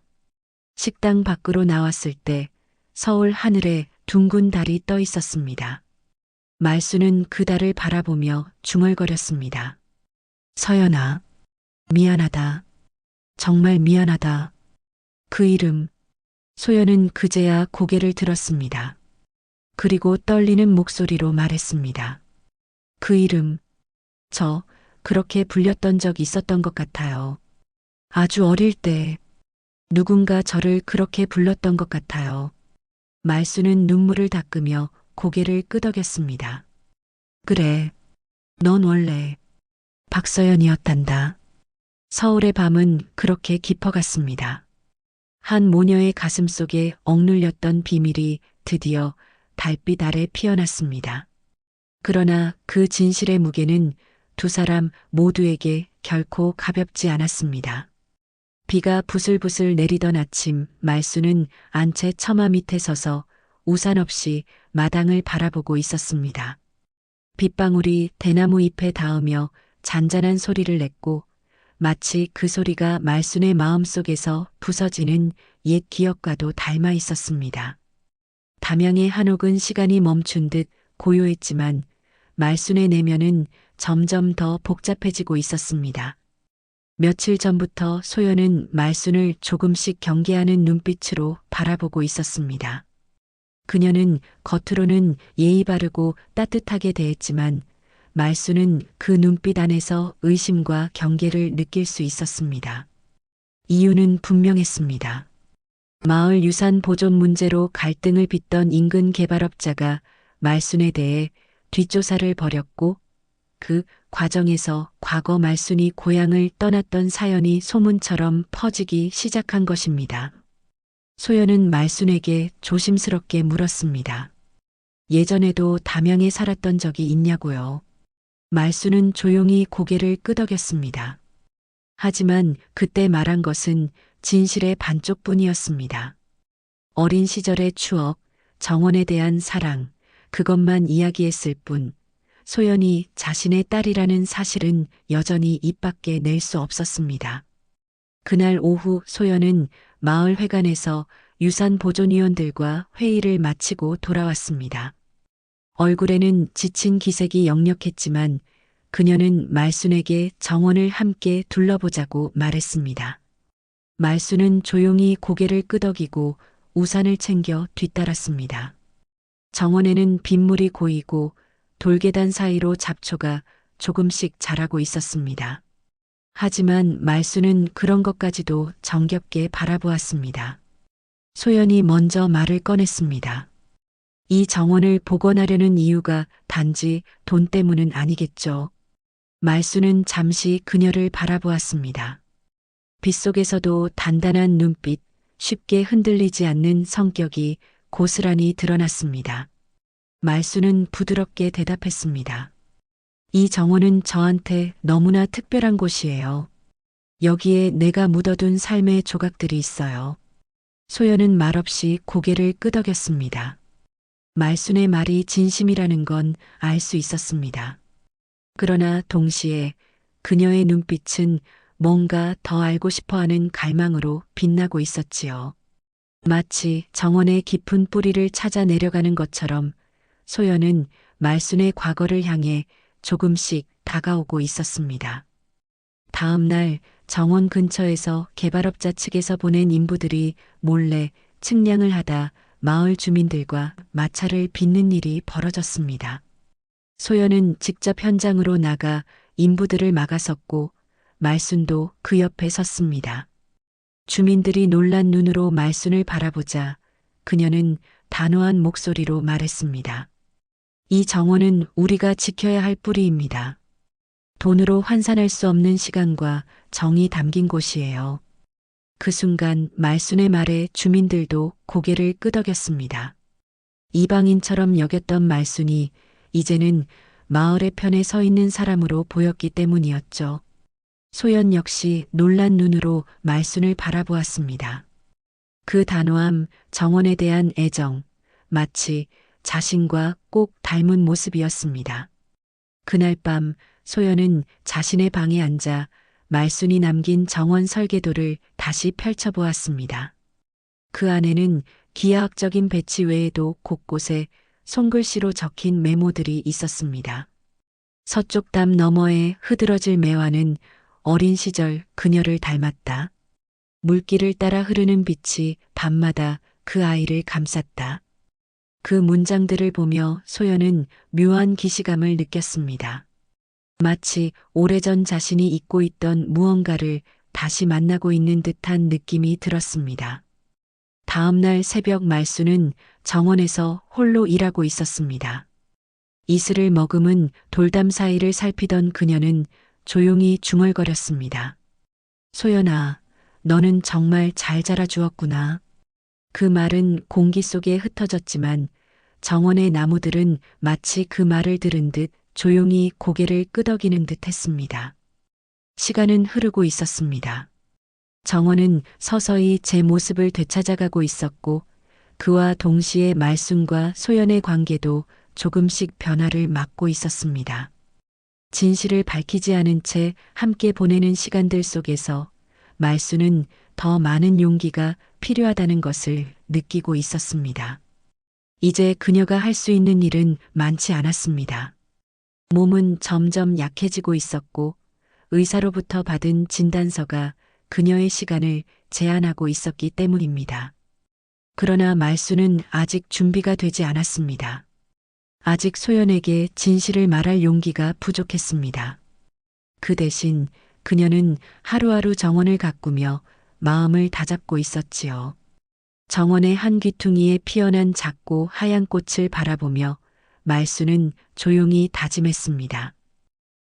식당 밖으로 나왔을 때 서울 하늘에 둥근 달이 떠 있었습니다. 말수는 그 달을 바라보며 중얼거렸습니다. 서연아, 미안하다. 정말 미안하다. 그 이름. 소연은 그제야 고개를 들었습니다. 그리고 떨리는 목소리로 말했습니다. 그 이름. 저 그렇게 불렸던 적 있었던 것 같아요. 아주 어릴 때 누군가 저를 그렇게 불렀던 것 같아요. 말수는 눈물을 닦으며 고개를 끄덕였습니다. 그래, 넌 원래 박서연이었단다. 서울의 밤은 그렇게 깊어갔습니다. 한 모녀의 가슴 속에 억눌렸던 비밀이 드디어 달빛 아래 피어났습니다. 그러나 그 진실의 무게는 두 사람 모두에게 결코 가볍지 않았습니다. 비가 부슬부슬 내리던 아침, 말수는 안채 처마 밑에 서서 우산 없이 마당을 바라보고 있었습니다. 빗방울이 대나무 잎에 닿으며 잔잔한 소리를 냈고 마치 그 소리가 말순의 마음속에서 부서지는 옛 기억과도 닮아 있었습니다. 담양의 한옥은 시간이 멈춘 듯 고요했지만 말순의 내면은 점점 더 복잡해지고 있었습니다. 며칠 전부터 소연은 말순을 조금씩 경계하는 눈빛으로 바라보고 있었습니다. 그녀는 겉으로는 예의 바르고 따뜻하게 대했지만 말수는 그 눈빛 안에서 의심과 경계를 느낄 수 있었습니다. 이유는 분명했습니다. 마을 유산 보존 문제로 갈등을 빚던 인근 개발업자가 말순에 대해 뒷조사를 벌였고 그 과정에서 과거 말순이 고향을 떠났던 사연이 소문처럼 퍼지기 시작한 것입니다. 소연은 말순에게 조심스럽게 물었습니다. 예전에도 담양에 살았던 적이 있냐고요. 말수는 조용히 고개를 끄덕였습니다. 하지만 그때 말한 것은 진실의 반쪽뿐이었습니다. 어린 시절의 추억, 정원에 대한 사랑, 그것만 이야기했을 뿐 소연이 자신의 딸이라는 사실은 여전히 입 밖에 낼 수 없었습니다. 그날 오후 소연은 마을 회관에서 유산 보존위원들과 회의를 마치고 돌아왔습니다. 얼굴에는 지친 기색이 역력했지만 그녀는 말순에게 정원을 함께 둘러보자고 말했습니다. 말순은 조용히 고개를 끄덕이고 우산을 챙겨 뒤따랐습니다. 정원에는 빗물이 고이고 돌계단 사이로 잡초가 조금씩 자라고 있었습니다. 하지만 말수는 그런 것까지도 정겹게 바라보았습니다. 소연이 먼저 말을 꺼냈습니다. 이 정원을 복원하려는 이유가 단지 돈 때문은 아니겠죠. 말수는 잠시 그녀를 바라보았습니다. 빗속에서도 단단한 눈빛, 쉽게 흔들리지 않는 성격이 고스란히 드러났습니다. 말수는 부드럽게 대답했습니다. 이 정원은 저한테 너무나 특별한 곳이에요. 여기에 내가 묻어둔 삶의 조각들이 있어요. 소연은 말없이 고개를 끄덕였습니다. 말순의 말이 진심이라는 건 알 수 있었습니다. 그러나 동시에 그녀의 눈빛은 뭔가 더 알고 싶어 하는 갈망으로 빛나고 있었지요. 마치 정원의 깊은 뿌리를 찾아 내려가는 것처럼 소연은 말순의 과거를 향해 조금씩 다가오고 있었습니다. 다음 날 정원 근처에서 개발업자 측에서 보낸 인부들이 몰래 측량을 하다 마을 주민들과 마찰을 빚는 일이 벌어졌습니다. 소연은 직접 현장으로 나가 인부들을 막아섰고 말순도 그 옆에 섰습니다. 주민들이 놀란 눈으로 말순을 바라보자 그녀는 단호한 목소리로 말했습니다. 이 정원은 우리가 지켜야 할 뿌리입니다. 돈으로 환산할 수 없는 시간과 정이 담긴 곳이에요. 그 순간 말순의 말에 주민들도 고개를 끄덕였습니다. 이방인처럼 여겼던 말순이 이제는 마을의 편에 서 있는 사람으로 보였기 때문이었죠. 소연 역시 놀란 눈으로 말순을 바라보았습니다. 그 단호함, 정원에 대한 애정, 마치 자신과 꼭 닮은 모습이었습니다. 그날 밤 소연은 자신의 방에 앉아 말순이 남긴 정원 설계도를 다시 펼쳐보았습니다. 그 안에는 기하학적인 배치 외에도 곳곳에 손글씨로 적힌 메모들이 있었습니다. 서쪽 담 너머의 흐드러질 매화는 어린 시절 그녀를 닮았다. 물길을 따라 흐르는 빛이 밤마다 그 아이를 감쌌다. 그 문장들을 보며 소연은 묘한 기시감을 느꼈습니다. 마치 오래전 자신이 잊고 있던 무언가를 다시 만나고 있는 듯한 느낌이 들었습니다. 다음 날 새벽 말수는 정원에서 홀로 일하고 있었습니다. 이슬을 머금은 돌담 사이를 살피던 그녀는 조용히 중얼거렸습니다. 소연아, 너는 정말 잘 자라주었구나. 그 말은 공기 속에 흩어졌지만 정원의 나무들은 마치 그 말을 들은 듯 조용히 고개를 끄덕이는 듯 했습니다. 시간은 흐르고 있었습니다. 정원은 서서히 제 모습을 되찾아가고 있었고 그와 동시에 말순과 소연의 관계도 조금씩 변화를 맞고 있었습니다. 진실을 밝히지 않은 채 함께 보내는 시간들 속에서 말순은 더 많은 용기가 필요하다는 것을 느끼고 있었습니다. 이제 그녀가 할 수 있는 일은 많지 않았습니다. 몸은 점점 약해지고 있었고 의사로부터 받은 진단서가 그녀의 시간을 제한하고 있었기 때문입니다. 그러나 말수는 아직 준비가 되지 않았습니다. 아직 소연에게 진실을 말할 용기가 부족했습니다. 그 대신 그녀는 하루하루 정원을 가꾸며 마음을 다잡고 있었지요. 정원의 한 귀퉁이에 피어난 작고 하얀 꽃을 바라보며 말수는 조용히 다짐했습니다.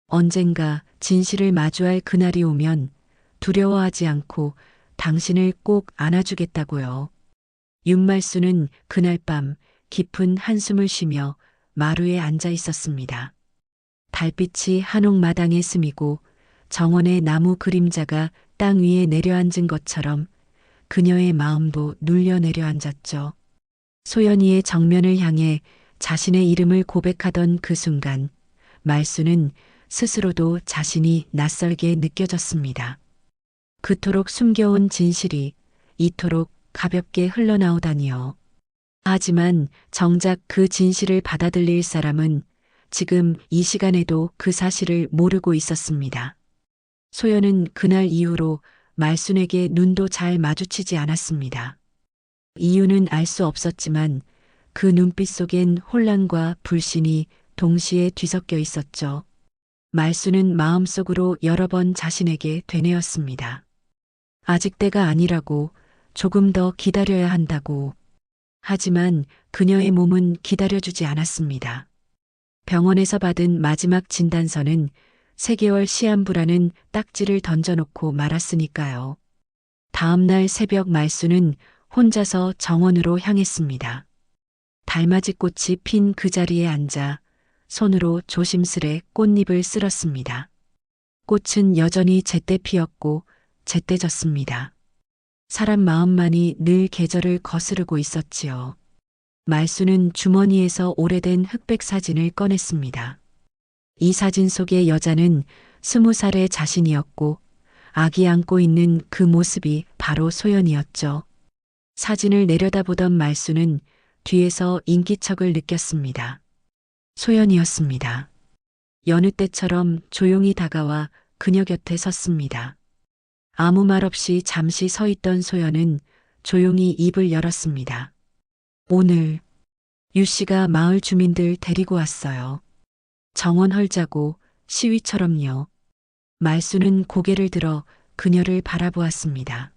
언젠가 진실을 마주할 그날이 오면 두려워하지 않고 당신을 꼭 안아주겠다고요. 윤말수는 그날 밤 깊은 한숨을 쉬며 마루에 앉아 있었습니다. 달빛이 한옥 마당에 스미고 정원의 나무 그림자가 땅 위에 내려앉은 것처럼 그녀의 마음도 눌려 내려앉았죠. 소연이의 정면을 향해 자신의 이름을 고백하던 그 순간 말수는 스스로도 자신이 낯설게 느껴졌습니다. 그토록 숨겨온 진실이 이토록 가볍게 흘러나오다니요. 하지만 정작 그 진실을 받아들일 사람은 지금 이 시간에도 그 사실을 모르고 있었습니다. 소연은 그날 이후로 말순에게 눈도 잘 마주치지 않았습니다. 이유는 알 수 없었지만 그 눈빛 속엔 혼란과 불신이 동시에 뒤섞여 있었죠. 말수는 마음속으로 여러 번 자신에게 되뇌었습니다. 아직 때가 아니라고, 조금 더 기다려야 한다고. 하지만 그녀의 몸은 기다려주지 않았습니다. 병원에서 받은 마지막 진단서는 3개월 시한부라는 딱지를 던져놓고 말았으니까요. 다음날 새벽 말수는 혼자서 정원으로 향했습니다. 달맞이 꽃이 핀 그 자리에 앉아 손으로 조심스레 꽃잎을 쓸었습니다. 꽃은 여전히 제때 피었고 제때 졌습니다. 사람 마음만이 늘 계절을 거스르고 있었지요. 말수는 주머니에서 오래된 흑백 사진을 꺼냈습니다. 이 사진 속의 여자는 20살의 자신이었고 아기 안고 있는 그 모습이 바로 소연이었죠. 사진을 내려다보던 말수는 뒤에서 인기척을 느꼈습니다. 소연이었습니다. 여느 때처럼 조용히 다가와 그녀 곁에 섰습니다. 아무 말 없이 잠시 서 있던 소연은 조용히 입을 열었습니다. 오늘 유 씨가 마을 주민들 데리고 왔어요. 정원 헐자고 시위처럼요. 말수는 고개를 들어 그녀를 바라보았습니다.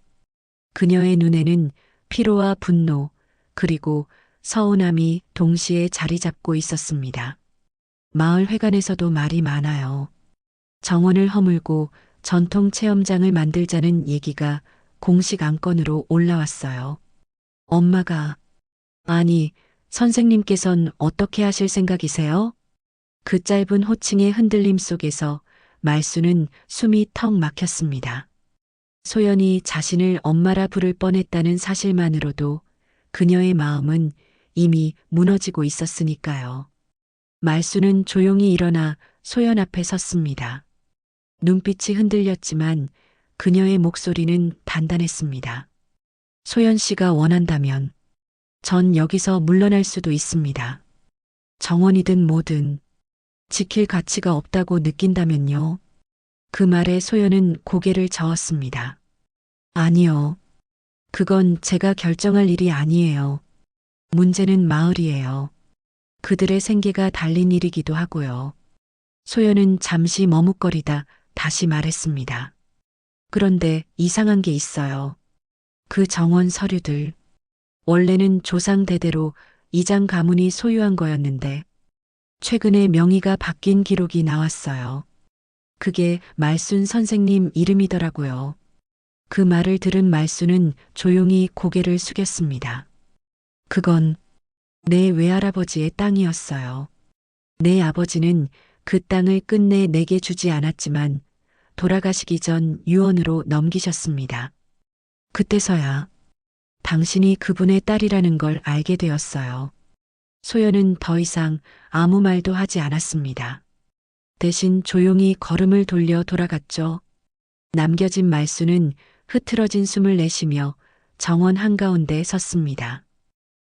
그녀의 눈에는 피로와 분노 그리고 서운함이 동시에 자리 잡고 있었습니다. 마을 회관에서도 말이 많아요. 정원을 허물고 전통 체험장을 만들자는 얘기가 공식 안건으로 올라왔어요. 엄마가, 아니, 선생님께선 어떻게 하실 생각이세요? 그 짧은 호칭의 흔들림 속에서 말수는 숨이 턱 막혔습니다. 소연이 자신을 엄마라 부를 뻔했다는 사실만으로도 그녀의 마음은 이미 무너지고 있었으니까요. 말수는 조용히 일어나 소연 앞에 섰습니다. 눈빛이 흔들렸지만 그녀의 목소리는 단단했습니다. 소연 씨가 원한다면 전 여기서 물러날 수도 있습니다. 정원이든 뭐든 지킬 가치가 없다고 느낀다면요. 그 말에 소연은 고개를 저었습니다. 아니요. 그건 제가 결정할 일이 아니에요. 문제는 마을이에요. 그들의 생계가 달린 일이기도 하고요. 소연은 잠시 머뭇거리다 다시 말했습니다. 그런데 이상한 게 있어요. 그 정원 서류들. 원래는 조상 대대로 이장 가문이 소유한 거였는데 최근에 명의가 바뀐 기록이 나왔어요. 그게 말순 선생님 이름이더라고요. 그 말을 들은 말순은 조용히 고개를 숙였습니다. 그건 내 외할아버지의 땅이었어요. 내 아버지는 그 땅을 끝내 내게 주지 않았지만 돌아가시기 전 유언으로 넘기셨습니다. 그때서야 당신이 그분의 딸이라는 걸 알게 되었어요. 소연은 더 이상 아무 말도 하지 않았습니다. 대신 조용히 걸음을 돌려 돌아갔죠. 남겨진 말수는 흐트러진 숨을 내쉬며 정원 한가운데 섰습니다.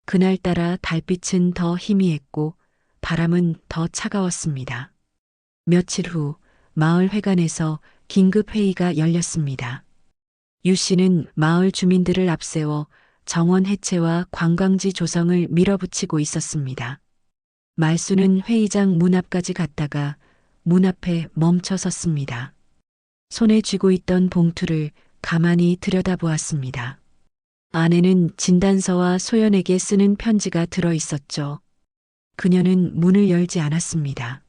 그날따라 달빛은 더 희미했고 바람은 더 차가웠습니다. 며칠 후 마을 회관에서 긴급 회의가 열렸습니다. 유 씨는 마을 주민들을 앞세워 정원 해체와 관광지 조성을 밀어붙이고 있었습니다. 말수는 회의장 문 앞까지 갔다가 문 앞에 멈춰 섰습니다. 손에 쥐고 있던 봉투를 가만히 들여다보았습니다. 안에는 진단서와 소연에게 쓰는 편지가 들어 있었죠. 그녀는 문을 열지 않았습니다.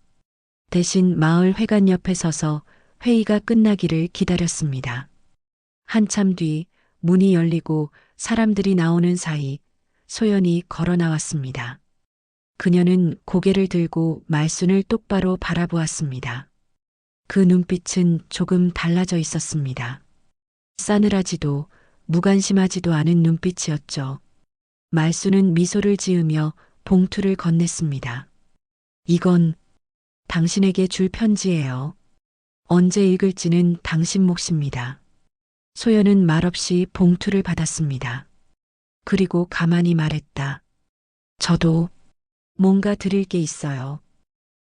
대신 마을 회관 옆에 서서 회의가 끝나기를 기다렸습니다. 한참 뒤 문이 열리고 사람들이 나오는 사이 소연이 걸어 나왔습니다. 그녀는 고개를 들고 말순을 똑바로 바라보았습니다. 그 눈빛은 조금 달라져 있었습니다. 싸늘하지도 무관심하지도 않은 눈빛이었죠. 말순은 미소를 지으며 봉투를 건넸습니다. 이건 당신에게 줄 편지예요. 언제 읽을지는 당신 몫입니다. 소연은 말없이 봉투를 받았습니다. 그리고 가만히 말했다. 저도 뭔가 드릴 게 있어요.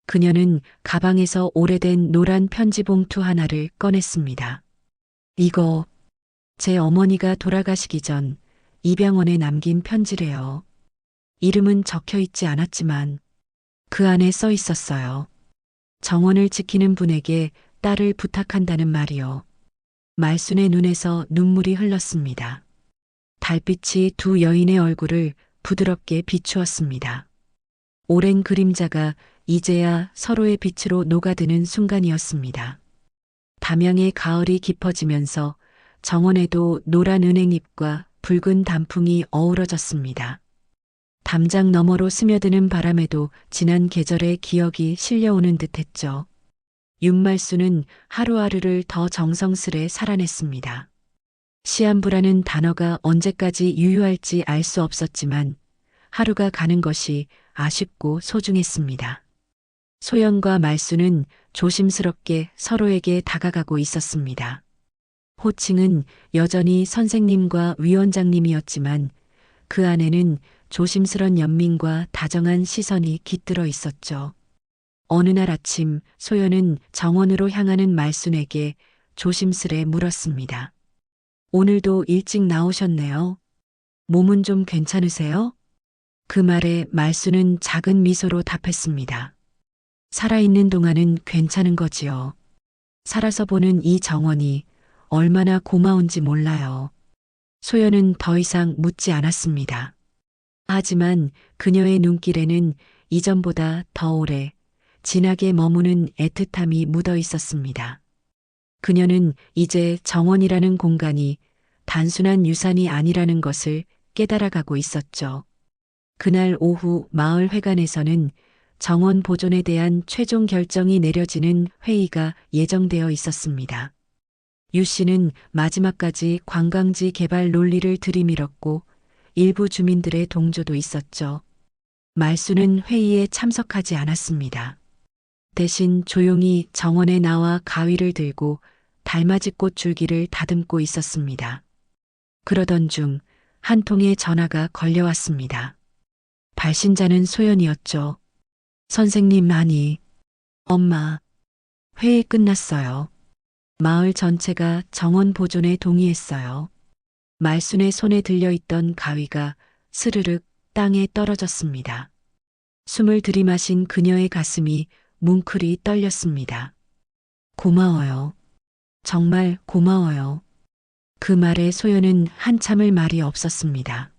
그녀는 가방에서 오래된 노란 편지 봉투 하나를 꺼냈습니다. 이거 제 어머니가 돌아가시기 전 입양원에 남긴 편지래요. 이름은 적혀 있지 않았지만 그 안에 써 있었어요. 정원을 지키는 분에게 딸을 부탁한다는 말이요. 말순의 눈에서 눈물이 흘렀습니다. 달빛이 두 여인의 얼굴을 부드럽게 비추었습니다. 오랜 그림자가 이제야 서로의 빛으로 녹아드는 순간이었습니다. 담양의 가을이 깊어지면서 정원에도 노란 은행잎과 붉은 단풍이 어우러졌습니다. 담장 너머로 스며드는 바람에도 지난 계절의 기억이 실려오는 듯했죠. 윤말수는 하루하루를 더 정성스레 살아냈습니다. 시한부라는 단어가 언제까지 유효할지 알 수 없었지만 하루가 가는 것이 아쉽고 소중했습니다. 소연과 말수는 조심스럽게 서로에게 다가가고 있었습니다. 호칭은 여전히 선생님과 위원장님이었지만 그 안에는 조심스런 연민과 다정한 시선이 깃들어 있었죠. 어느 날 아침 소연은 정원으로 향하는 말순에게 조심스레 물었습니다. 오늘도 일찍 나오셨네요. 몸은 좀 괜찮으세요? 그 말에 말순은 작은 미소로 답했습니다. 살아있는 동안은 괜찮은 거지요. 살아서 보는 이 정원이 얼마나 고마운지 몰라요. 소연은 더 이상 묻지 않았습니다. 하지만 그녀의 눈길에는 이전보다 더 오래 진하게 머무는 애틋함이 묻어 있었습니다. 그녀는 이제 정원이라는 공간이 단순한 유산이 아니라는 것을 깨달아가고 있었죠. 그날 오후 마을 회관에서는 정원 보존에 대한 최종 결정이 내려지는 회의가 예정되어 있었습니다. 유 씨는 마지막까지 관광지 개발 논리를 들이밀었고 일부 주민들의 동조도 있었죠. 말수는 회의에 참석하지 않았습니다. 대신 조용히 정원에 나와 가위를 들고 달맞이꽃 줄기를 다듬고 있었습니다. 그러던 중 한 통의 전화가 걸려왔습니다. 발신자는 소연이었죠. 선생님 아니, 엄마, 회의 끝났어요. 마을 전체가 정원 보존에 동의했어요. 말순의 손에 들려있던 가위가 스르륵 땅에 떨어졌습니다. 숨을 들이마신 그녀의 가슴이 뭉클이 떨렸습니다. 고마워요. 정말 고마워요. 그 말에 소연은 한참을 말이 없었습니다.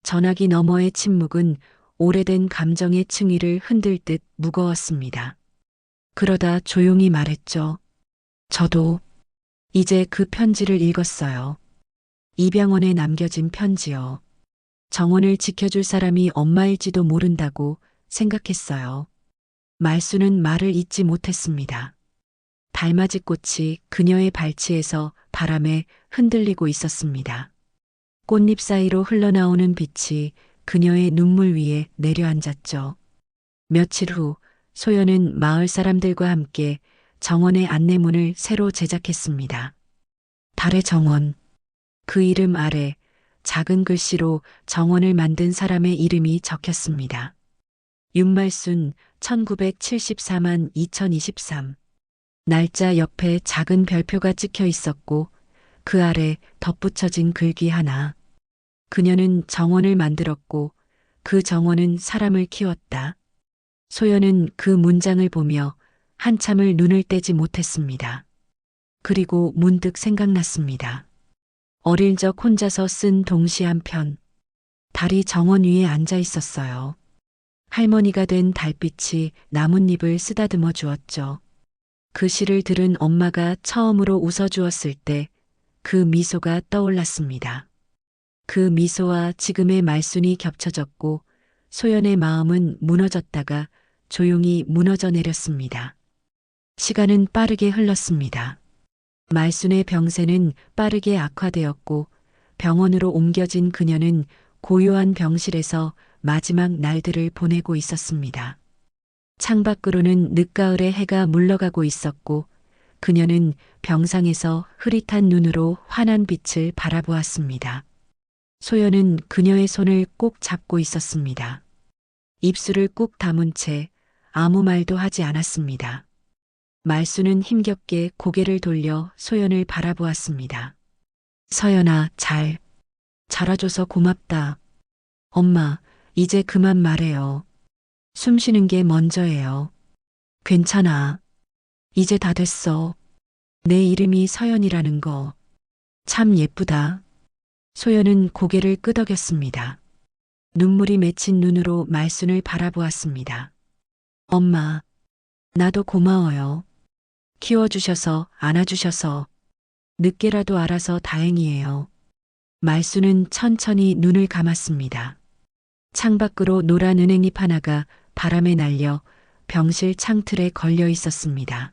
전화기 너머의 침묵은 오래된 감정의 층위를 흔들 듯 무거웠습니다. 그러다 조용히 말했죠. 저도 이제 그 편지를 읽었어요. 입양원에 남겨진 편지요. 정원을 지켜줄 사람이 엄마일지도 모른다고 생각했어요. 말수는 말을 잇지 못했습니다. 달맞이 꽃이 그녀의 발치에서 바람에 흔들리고 있었습니다. 꽃잎 사이로 흘러나오는 빛이 그녀의 눈물 위에 내려앉았죠. 며칠 후 소연은 마을 사람들과 함께 정원의 안내문을 새로 제작했습니다. 달의 정원. 그 이름 아래 작은 글씨로 정원을 만든 사람의 이름이 적혔습니다. 윤말순 1974만 2023. 날짜 옆에 작은 별표가 찍혀 있었고 그 아래 덧붙여진 글귀 하나. 그녀는 정원을 만들었고 그 정원은 사람을 키웠다. 소연은 그 문장을 보며 한참을 눈을 떼지 못했습니다. 그리고 문득 생각났습니다. 어릴 적 혼자서 쓴 동시 한 편. 달이 정원 위에 앉아 있었어요. 할머니가 된 달빛이 나뭇잎을 쓰다듬어 주었죠. 그 시를 들은 엄마가 처음으로 웃어주었을 때 그 미소가 떠올랐습니다. 그 미소와 지금의 말순이 겹쳐졌고 소연의 마음은 무너졌다가 조용히 무너져 내렸습니다. 시간은 빠르게 흘렀습니다. 말순의 병세는 빠르게 악화되었고 병원으로 옮겨진 그녀는 고요한 병실에서 마지막 날들을 보내고 있었습니다. 창밖으로는 늦가을의 해가 물러가고 있었고 그녀는 병상에서 흐릿한 눈으로 환한 빛을 바라보았습니다. 소연은 그녀의 손을 꼭 잡고 있었습니다. 입술을 꾹 다문 채 아무 말도 하지 않았습니다. 말수는 힘겹게 고개를 돌려 소연을 바라보았습니다. 서연아, 자라줘서 고맙다. 엄마, 이제 그만 말해요. 숨 쉬는 게 먼저예요. 괜찮아. 이제 다 됐어. 내 이름이 서연이라는 거. 참 예쁘다. 소연은 고개를 끄덕였습니다. 눈물이 맺힌 눈으로 말순을 바라보았습니다. 엄마, 나도 고마워요. 키워주셔서, 안아주셔서, 늦게라도 알아서 다행이에요. 말순은 천천히 눈을 감았습니다. 창밖으로 노란 은행잎 하나가 바람에 날려 병실 창틀에 걸려 있었습니다.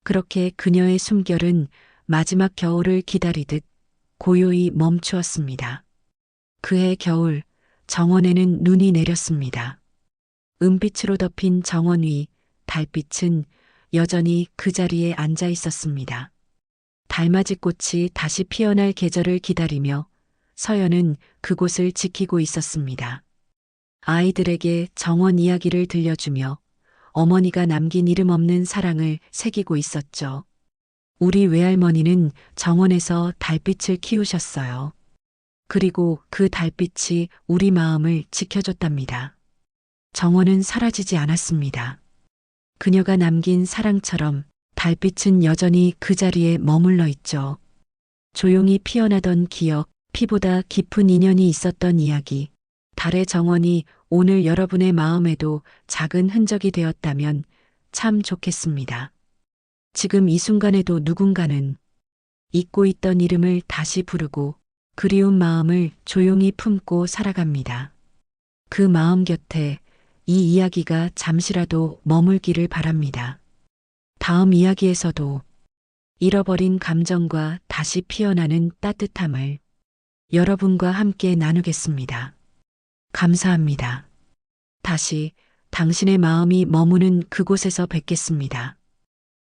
그렇게 그녀의 숨결은 마지막 겨울을 기다리듯 고요히 멈추었습니다. 그해 겨울, 정원에는 눈이 내렸습니다. 은빛으로 덮인 정원 위 달빛은 여전히 그 자리에 앉아 있었습니다. 달맞이 꽃이 다시 피어날 계절을 기다리며 서연은 그곳을 지키고 있었습니다. 아이들에게 정원 이야기를 들려주며 어머니가 남긴 이름 없는 사랑을 새기고 있었죠. 우리 외할머니는 정원에서 달빛을 키우셨어요. 그리고 그 달빛이 우리 마음을 지켜줬답니다. 정원은 사라지지 않았습니다. 그녀가 남긴 사랑처럼 달빛은 여전히 그 자리에 머물러 있죠. 조용히 피어나던 기억, 피보다 깊은 인연이 있었던 이야기. 달의 정원이 오늘 여러분의 마음에도 작은 흔적이 되었다면 참 좋겠습니다. 지금 이 순간에도 누군가는 잊고 있던 이름을 다시 부르고 그리운 마음을 조용히 품고 살아갑니다. 그 마음 곁에 이 이야기가 잠시라도 머물기를 바랍니다. 다음 이야기에서도 잃어버린 감정과 다시 피어나는 따뜻함을 여러분과 함께 나누겠습니다. 감사합니다. 다시 당신의 마음이 머무는 그곳에서 뵙겠습니다.